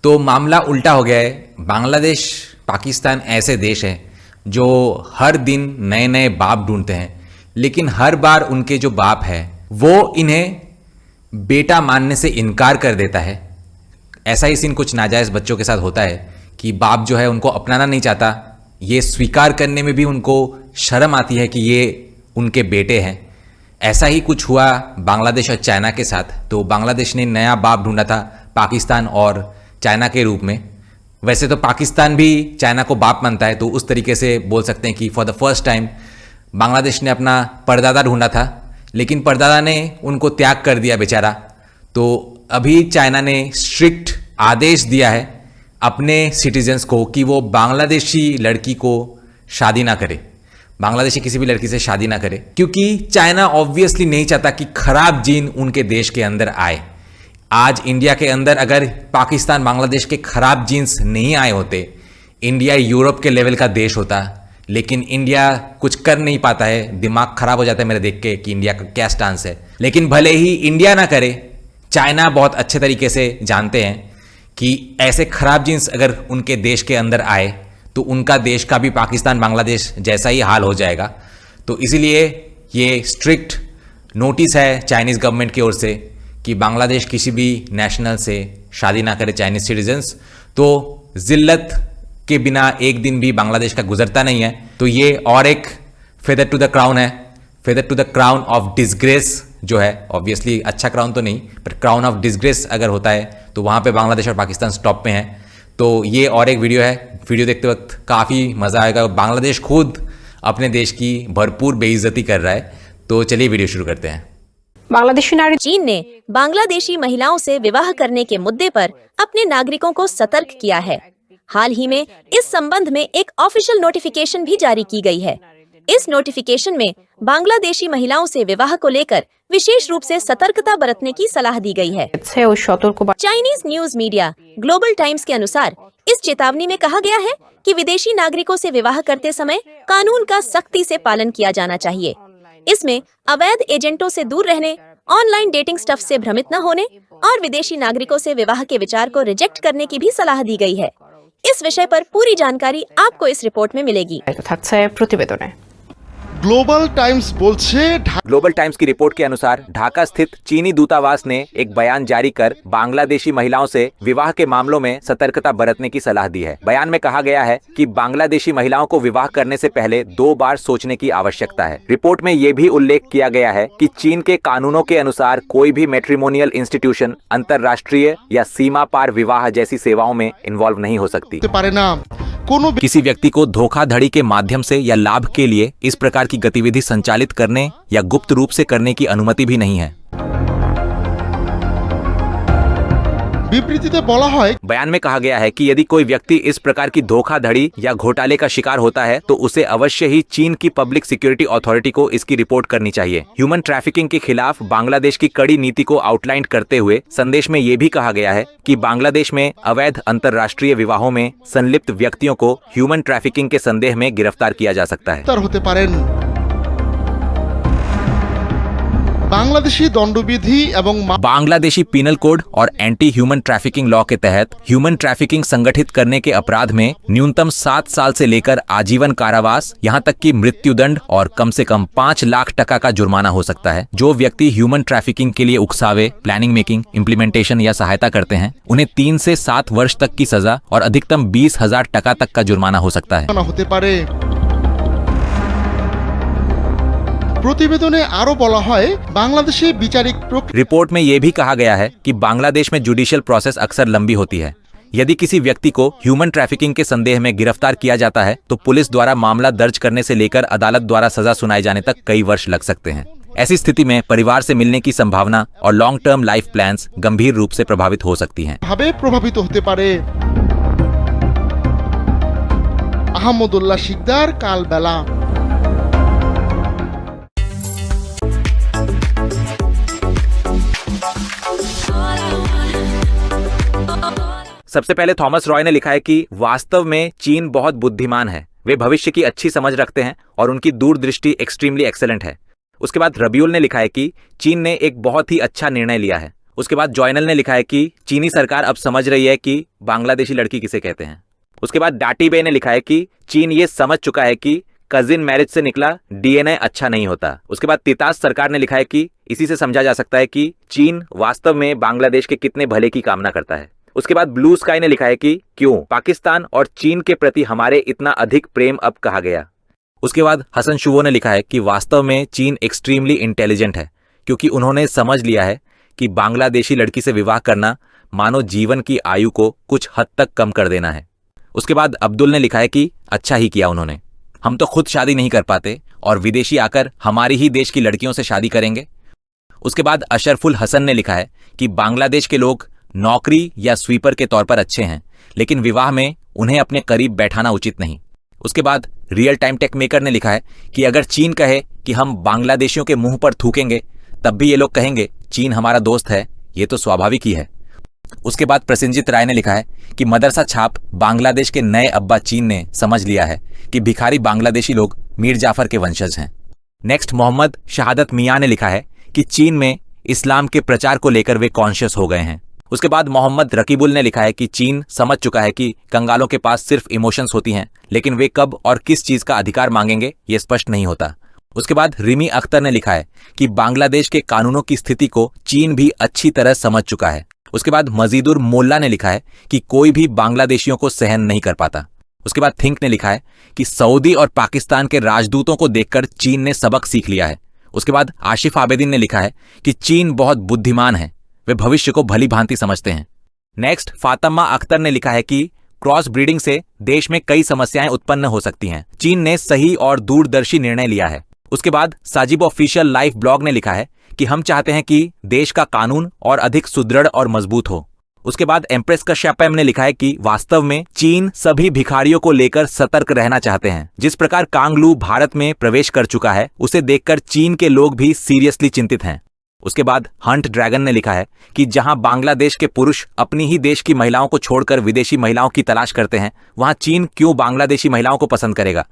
तो मामला उल्टा हो गया है। बांग्लादेश पाकिस्तान ऐसे देश हैं जो हर दिन नए नए बाप ढूंढते हैं, लेकिन हर बार उनके जो बाप है वो इन्हें बेटा मानने से इनकार कर देता है। ऐसा ही सीन कुछ नाजायज़ बच्चों के साथ होता है कि बाप जो है उनको अपनाना नहीं चाहता, ये स्वीकार करने में भी उनको शर्म आती है कि ये उनके बेटे हैं। ऐसा ही कुछ हुआ बांग्लादेश और चाइना के साथ। तो बांग्लादेश ने नया बाप ढूंढा था पाकिस्तान और चाइना के रूप में। वैसे तो पाकिस्तान भी चाइना को बाप मानता है, तो उस तरीके से बोल सकते हैं कि for the first time Bangladesh ने अपना परदादा ढूंढा था, लेकिन परदादा ने उनको त्याग कर दिया बेचारा। तो अभी चाइना ने स्ट्रिक्ट आदेश दिया है अपने सिटीजन्स को कि वो बांग्लादेशी लड़की को शादी ना करे, बांग्लादेशी किसी भी लड़की से शादी ना करे, क्योंकि चाइना ऑब्वियसली नहीं चाहता कि खराब जीन उनके देश के अंदर आए। आज इंडिया के अंदर अगर पाकिस्तान बांग्लादेश के खराब जीन्स नहीं आए होते, इंडिया यूरोप के लेवल का देश होता, लेकिन इंडिया कुछ कर नहीं पाता है। दिमाग खराब हो जाता है मेरे देख के कि इंडिया का क्या स्टांस है। लेकिन भले ही इंडिया ना करे, चाइना बहुत अच्छे तरीके से जानते हैं कि ऐसे खराब जीन्स अगर उनके देश के अंदर आए तो उनका देश का भी पाकिस्तान बांग्लादेश जैसा ही हाल हो जाएगा। तो इसीलिए ये स्ट्रिक्ट नोटिस है चाइनीज़ गवर्नमेंट की ओर से कि बांग्लादेश किसी भी नेशनल से शादी ना करे, चाइनीज सिटीजन्स। तो जिल्लत के बिना एक दिन भी बांग्लादेश का गुजरता नहीं है। तो ये और एक फेदर टू द क्राउन है, feather to the crown of disgrace जो है। ऑब्वियसली अच्छा क्राउन तो नहीं, पर क्राउन ऑफ डिसग्रेस अगर होता है तो वहाँ पे बांग्लादेश और पाकिस्तान स्टॉप पे हैं। तो ये और एक वीडियो है, वीडियो देखते वक्त काफ़ी मज़ा आएगा। बांग्लादेश खुद अपने देश की भरपूर बेइज्जती कर रहा है। तो चलिए वीडियो शुरू करते हैं। बांग्लादेशी नारी चीन ने बांग्लादेशी महिलाओं से विवाह करने के मुद्दे पर अपने नागरिकों को सतर्क किया है। हाल ही में इस संबंध में एक ऑफिशियल नोटिफिकेशन भी जारी की गई है। इस नोटिफिकेशन में बांग्लादेशी महिलाओं से विवाह को लेकर विशेष रूप से सतर्कता बरतने की सलाह दी गई है। Chinese news media global times के अनुसार इस चेतावनी में कहा गया है कि विदेशी नागरिकों से विवाह करते समय कानून का सख्ती से पालन किया जाना चाहिए। इसमें अवैध एजेंटों से दूर रहने, ऑनलाइन डेटिंग स्टफ से भ्रमित न होने और विदेशी नागरिकों से विवाह के विचार को रिजेक्ट करने की भी सलाह दी गई है। इस विषय पर पूरी जानकारी आपको इस रिपोर्ट में मिलेगी। प्रतिवेदने ग्लोबल टाइम्स बोलছে ग्लोबल टाइम्स की रिपोर्ट के अनुसार ढाका स्थित चीनी दूतावास ने एक बयान जारी कर बांग्लादेशी महिलाओं से विवाह के मामलों में सतर्कता बरतने की सलाह दी है। बयान में कहा गया है कि बांग्लादेशी महिलाओं को विवाह करने से पहले 2 बार सोचने की आवश्यकता है। रिपोर्ट में ये भी उल्लेख किया गया है कि चीन के कानूनों के अनुसार कोई भी मैट्रिमोनियल इंस्टीट्यूशन अंतर्राष्ट्रीय या सीमा पार विवाह जैसी सेवाओं में इन्वॉल्व नहीं हो सकती। किसी व्यक्ति को धोखाधड़ी के माध्यम से या लाभ के लिए इस प्रकार की गतिविधि संचालित करने या गुप्त रूप से करने की अनुमति भी नहीं है। विबृतिते বলা হয়, बयान में कहा गया है कि यदि कोई व्यक्ति इस प्रकार की धोखाधड़ी या घोटाले का शिकार होता है तो उसे अवश्य ही चीन की पब्लिक सिक्योरिटी अथॉरिटी को इसकी रिपोर्ट करनी चाहिए। ह्यूमन ट्रैफिकिंग के खिलाफ बांग्लादेश की कड़ी नीति को आउटलाइन करते हुए संदेश में ये भी कहा गया है कि बांग्लादेश में अवैध अंतर्राष्ट्रीय विवाहों में संलिप्त व्यक्तियों को ह्यूमन ट्रैफिकिंग के संदेह में गिरफ्तार किया जा सकता है। होते पारेन बांग्लादेशी दंडविधि एवं बांग्लादेशी पीनल कोड और एंटी ह्यूमन ट्रैफिकिंग लॉ के तहत ह्यूमन ट्रैफिकिंग संगठित करने के अपराध में न्यूनतम 7 साल से लेकर आजीवन कारावास, यहाँ तक कि मृत्युदंड और कम से कम 5 लाख टका का जुर्माना हो सकता है। जो व्यक्ति ह्यूमन ट्रैफिकिंग के लिए उकसावे, प्लानिंग मेकिंग, इम्प्लीमेंटेशन या सहायता करते हैं, उन्हें 3 से 7 वर्ष तक की सजा और अधिकतम 20,000 टका तक का जुर्माना हो सकता है। होते पारे। प्रतिवेदने आरो বলা হয় बांग्लादेशी বিচারিক रिपोर्ट में यह भी कहा गया है कि बांग्लादेश में जुडिशियल प्रोसेस अक्सर लंबी होती है। यदि किसी व्यक्ति को ह्यूमन ट्रैफिकिंग के संदेह में गिरफ्तार किया जाता है तो पुलिस द्वारा मामला दर्ज करने से लेकर अदालत द्वारा सजा सुनाए जाने तक कई वर्ष लग सकते हैं। ऐसी स्थिति में परिवार से मिलने की संभावना और लॉन्ग टर्म लाइफ प्लान्स गंभीर रूप से प्रभावित हो सकती हैं। प्रभावित होते पारे। अहमदुल्लाह शिकदार, काल बेला। सबसे पहले थॉमस रॉय ने लिखा है कि वास्तव में चीन बहुत बुद्धिमान है, वे भविष्य की अच्छी समझ रखते हैं और उनकी दूरदृष्टि एक्सट्रीमली एक्सेलेंट है। उसके बाद रबियुल ने लिखा है कि चीन ने एक बहुत ही अच्छा निर्णय लिया है। उसके बाद जॉयनल ने लिखा है कि चीनी सरकार अब समझ रही है कि बांग्लादेशी लड़की किसे कहते हैं। उसके बाद डाटी बे ने लिखा है कि चीन ये समझ चुका है कि कजिन मैरिज से निकला डीएनए अच्छा नहीं होता। उसके बाद तितास सरकार ने लिखा है कि इसी से समझा जा सकता है कि चीन वास्तव में बांग्लादेश के कितने भले की कामना करता है। उसके बाद ब्लू स्काई ने लिखा है कि क्यों पाकिस्तान और चीन के प्रति हमारे इतना अधिक प्रेम अब कहा गया। उसके बाद हसन शुवो ने लिखा है कि वास्तव में चीन एक्सट्रीमली इंटेलिजेंट है, क्योंकि उन्होंने समझ लिया है कि बांग्लादेशी लड़की से विवाह करना मानव जीवन की आयु को कुछ हद तक कम कर देना है। उसके बाद अब्दुल ने लिखा है कि अच्छा ही किया उन्होंने, हम तो खुद शादी नहीं कर पाते और विदेशी आकर हमारी ही देश की लड़कियों से शादी करेंगे। उसके बाद अशरफुल हसन ने लिखा है कि बांग्लादेश के लोग नौकरी या स्वीपर के तौर पर अच्छे हैं, लेकिन विवाह में उन्हें अपने करीब बैठाना उचित नहीं। उसके बाद रियल टाइम टेक मेकर ने लिखा है कि अगर चीन कहे कि हम बांग्लादेशियों के मुंह पर थूकेंगे तब भी ये लोग कहेंगे चीन हमारा दोस्त है, ये तो स्वाभाविक ही है। उसके बाद प्रसेनजीत राय ने लिखा है कि मदरसा छाप बांग्लादेश के नए अब्बा चीन ने समझ लिया है कि भिखारी बांग्लादेशी लोग मीर जाफर के वंशज हैं। नेक्स्ट मोहम्मद शहादत मियां ने लिखा है कि चीन में इस्लाम के प्रचार को लेकर वे कॉन्शियस हो गए हैं। उसके बाद मोहम्मद रकीबुल ने लिखा है कि चीन समझ चुका है कि कंगालों के पास सिर्फ इमोशंस होती हैं, लेकिन वे कब और किस चीज का अधिकार मांगेंगे ये स्पष्ट नहीं होता। उसके बाद रिमी अख्तर ने लिखा है कि बांग्लादेश के कानूनों की स्थिति को चीन भी अच्छी तरह समझ चुका है। उसके बाद मजीदुर मोल्ला ने लिखा है कि कोई भी बांग्लादेशियों को सहन नहीं कर पाता। उसके बाद थिंक ने लिखा है कि सऊदी और पाकिस्तान के राजदूतों को देखकर चीन ने सबक सीख लिया है। उसके बाद आशिफ आबेदीन ने लिखा है कि चीन बहुत बुद्धिमान है, वे भविष्य को भली भांति समझते हैं। नेक्स्ट फातिमा अख्तर ने लिखा है कि क्रॉस ब्रीडिंग से देश में कई समस्याएं उत्पन्न हो सकती हैं, चीन ने सही और दूरदर्शी निर्णय लिया है। उसके बाद साजिब ऑफिशियल लाइफ ब्लॉग ने लिखा है कि हम चाहते हैं कि देश का कानून और अधिक सुदृढ़ और मजबूत हो। उसके बाद एम्प्रेस कश्यपम ने लिखा है कि वास्तव में चीन सभी भिखारियों को लेकर सतर्क रहना चाहते हैं। जिस प्रकार कांगलू भारत में प्रवेश कर चुका है उसे देखकर चीन के लोग भी सीरियसली चिंतित हैं। उसके बाद हंट ड्रैगन ने लिखा है कि जहां बांग्लादेश के पुरुष अपनी ही देश की महिलाओं को छोड़कर विदेशी महिलाओं की तलाश करते हैं, वहां चीन क्यों बांग्लादेशी महिलाओं को पसंद करेगा।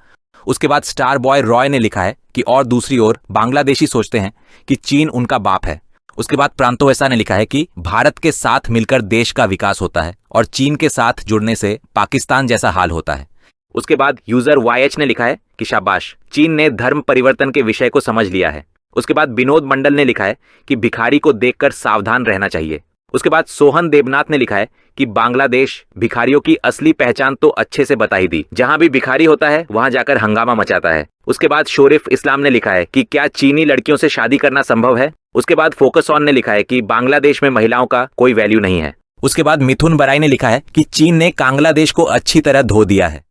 उसके बाद स्टार बॉय रॉय ने लिखा है कि और दूसरी ओर बांग्लादेशी सोचते हैं कि चीन उनका बाप है। उसके बाद प्रांतो ऐसा ने लिखा है कि भारत के साथ मिलकर देश का विकास होता है और चीन के साथ जुड़ने से पाकिस्तान जैसा हाल होता है। उसके बाद यूजर YH ने लिखा है कि शाबाश, चीन ने धर्म परिवर्तन के विषय को समझ लिया है। उसके बाद विनोद मंडल ने लिखा है कि भिखारी को देखकर सावधान रहना चाहिए। उसके बाद सोहन देवनाथ ने लिखा है कि बांग्लादेश भिखारियों की असली पहचान तो अच्छे से बता ही दी, जहां भी भिखारी होता है वहां जाकर हंगामा मचाता है। उसके बाद शोरिफ इस्लाम ने लिखा है कि क्या चीनी लड़कियों से शादी करना संभव है। उसके बाद फोकस ऑन ने लिखा है कि बांग्लादेश में महिलाओं का कोई वैल्यू नहीं है। उसके बाद मिथुन बराई ने लिखा है कि चीन ने बांग्लादेश को अच्छी तरह धो दिया है।